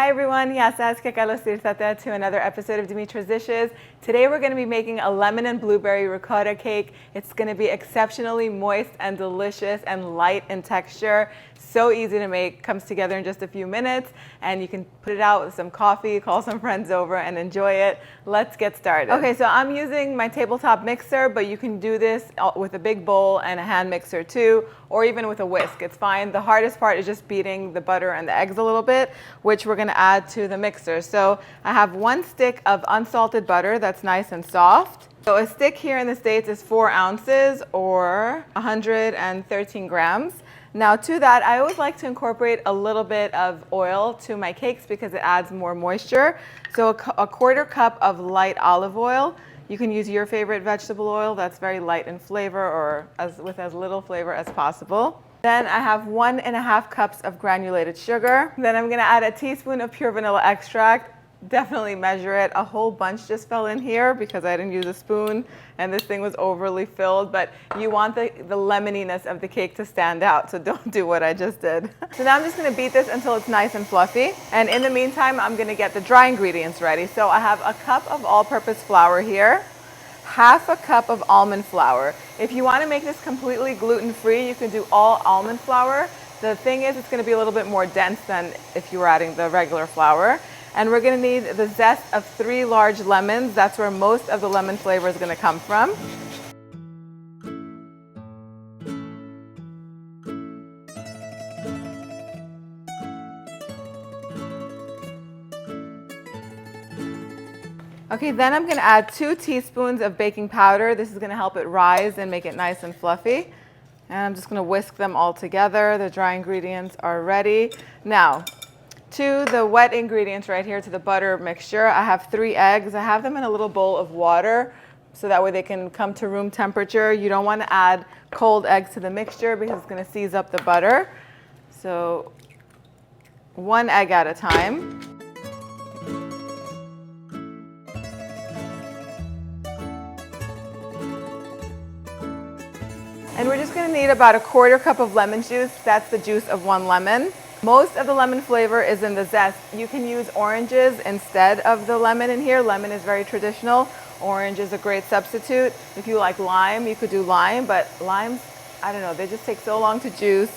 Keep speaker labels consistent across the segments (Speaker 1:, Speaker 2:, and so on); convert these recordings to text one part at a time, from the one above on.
Speaker 1: Hi everyone, Yasas que kalos tirtate to another episode of Dimitra's Dishes. Today we're going to be making a lemon and blueberry ricotta cake. It's going to be exceptionally moist and delicious and light in texture. So easy to make, comes together in just a few minutes, and you can put it out with some coffee, call some friends over and enjoy it. Let's get started. Okay, so I'm using my tabletop mixer, but you can do this with a big bowl and a hand mixer too, or even with a whisk. It's fine. The hardest part is just beating the butter and the eggs a little bit, which we're going to add to the mixer. So I have 1 stick of unsalted butter that's nice and soft. So a stick here in the States is 4 ounces or 113 grams. Now to that, I always like to incorporate a little bit of oil to my cakes because it adds more moisture. So a 1/4 cup of light olive oil. You can use your favorite vegetable oil that's very light in flavor or with as little flavor as possible. Then I have 1½ cups of granulated sugar. Then I'm gonna add a teaspoon of pure vanilla extract. Definitely measure it. A whole bunch just fell in here because I didn't use a spoon and this thing was overly filled, but you want the lemoniness of the cake to stand out, so don't do what I just did. So now I'm just gonna beat this until it's nice and fluffy. And in the meantime, I'm gonna get the dry ingredients ready. So I have a cup of all-purpose flour here, 1/2 cup of almond flour. If you wanna make this completely gluten-free, you can do all almond flour. The thing is, it's gonna be a little bit more dense than if you were adding the regular flour. And we're gonna need the zest of 3 large lemons. That's where most of the lemon flavor is gonna come from. Okay, then I'm gonna add 2 teaspoons of baking powder. This is gonna help it rise and make it nice and fluffy. And I'm just gonna whisk them all together. The dry ingredients are ready. Now, to the wet ingredients right here, to the butter mixture, I have 3 eggs. I have them in a little bowl of water so that way they can come to room temperature. You don't want to add cold eggs to the mixture because it's going to seize up the butter. So 1 egg at a time. And we're just going to need about a 1/4 cup of lemon juice. That's the juice of 1 lemon. Most of the lemon flavor is in the zest. You can use oranges instead of the lemon in here. Lemon is very traditional. Orange is a great substitute. If you like lime, you could do lime, but limes, I don't know, they just take so long to juice.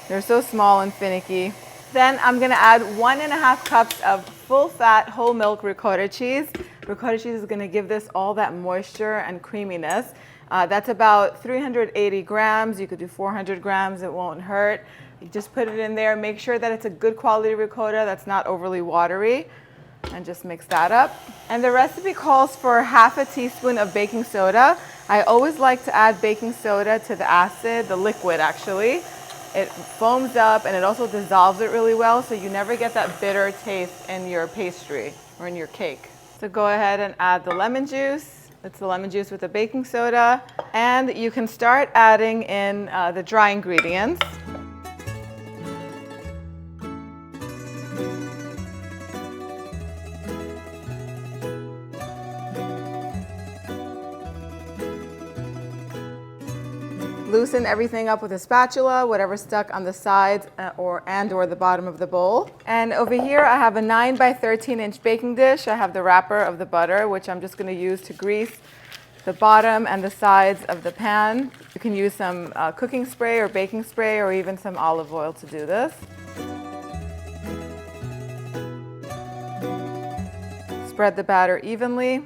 Speaker 1: They're so small and finicky. Then I'm gonna add 1½ cups of full-fat whole milk ricotta cheese. Ricotta cheese is gonna give this all that moisture and creaminess. That's about 380 grams. You could do 400 grams, it won't hurt. You just put it in there, make sure that it's a good quality ricotta that's not overly watery, and just mix that up. And the recipe calls for 1/2 teaspoon of baking soda. I always like to add baking soda to the acid, the liquid actually. It foams up and it also dissolves it really well, so you never get that bitter taste in your pastry or in your cake. So go ahead and add the lemon juice. It's the lemon juice with the baking soda. And you can start adding in the dry ingredients. Loosen everything up with a spatula, whatever's stuck on the sides or the bottom of the bowl. And over here I have a 9 by 13-inch baking dish. I have the wrapper of the butter, which I'm just going to use to grease the bottom and the sides of the pan. You can use some cooking spray or baking spray or even some olive oil to do this. Spread the batter evenly.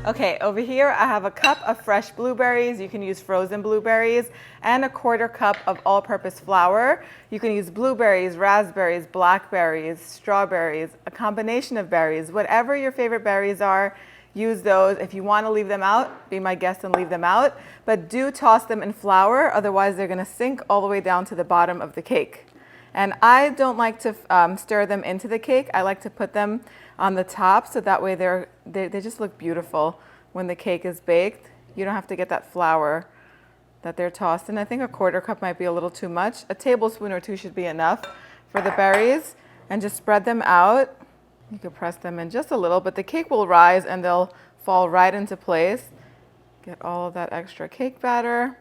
Speaker 1: Okay, over here I have a cup of fresh blueberries. You can use frozen blueberries, and a 1/4 cup of all-purpose flour. You can use blueberries, raspberries, blackberries, strawberries, a combination of berries. Whatever your favorite berries are, use those. If you want to leave them out, be my guest and leave them out. But do toss them in flour, otherwise they're going to sink all the way down to the bottom of the cake. And I don't like to stir them into the cake. I like to put them on the top so that way they just look beautiful when the cake is baked. You don't have to get that flour that they're tossed in. I think a 1/4 cup might be a little too much. A tablespoon or 2 should be enough for the berries. And just spread them out. You can press them in just a little, but the cake will rise and they'll fall right into place. Get all of that extra cake batter.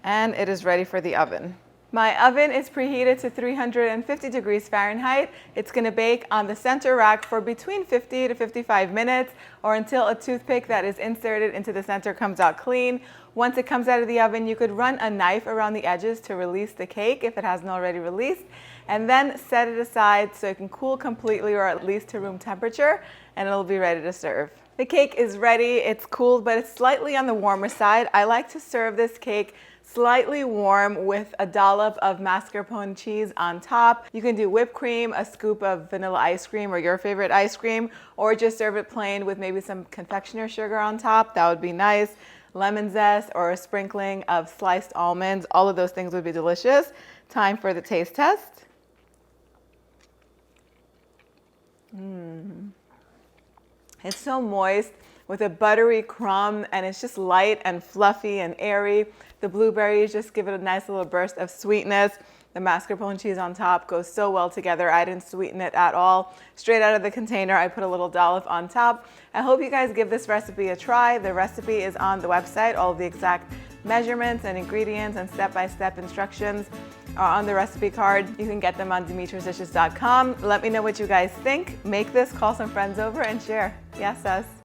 Speaker 1: And it is ready for the oven. My oven is preheated to 350 degrees Fahrenheit. It's going to bake on the center rack for between 50 to 55 minutes or until a toothpick that is inserted into the center comes out clean. Once it comes out of the oven, you could run a knife around the edges to release the cake if it hasn't already released, and then set it aside so it can cool completely or at least to room temperature, and it'll be ready to serve. The cake is ready. It's cooled, but it's slightly on the warmer side. I like to serve this cake slightly warm with a dollop of mascarpone cheese on top. You can do whipped cream, a scoop of vanilla ice cream or your favorite ice cream, or just serve it plain with maybe some confectioner sugar on top. That would be nice. Lemon zest or a sprinkling of sliced almonds. All of those things would be delicious. Time for the taste test. It's so moist with a buttery crumb, and it's just light and fluffy and airy. The blueberries just give it a nice little burst of sweetness. The mascarpone cheese on top goes so well together. I didn't sweeten it at all. Straight out of the container, I put a little dollop on top. I hope you guys give this recipe a try. The recipe is on the website. All of the exact measurements and ingredients and step-by-step instructions are on the recipe card. You can get them on dimitrasdishes.com. Let me know what you guys think. Make this, call some friends over, and share. Yes, us.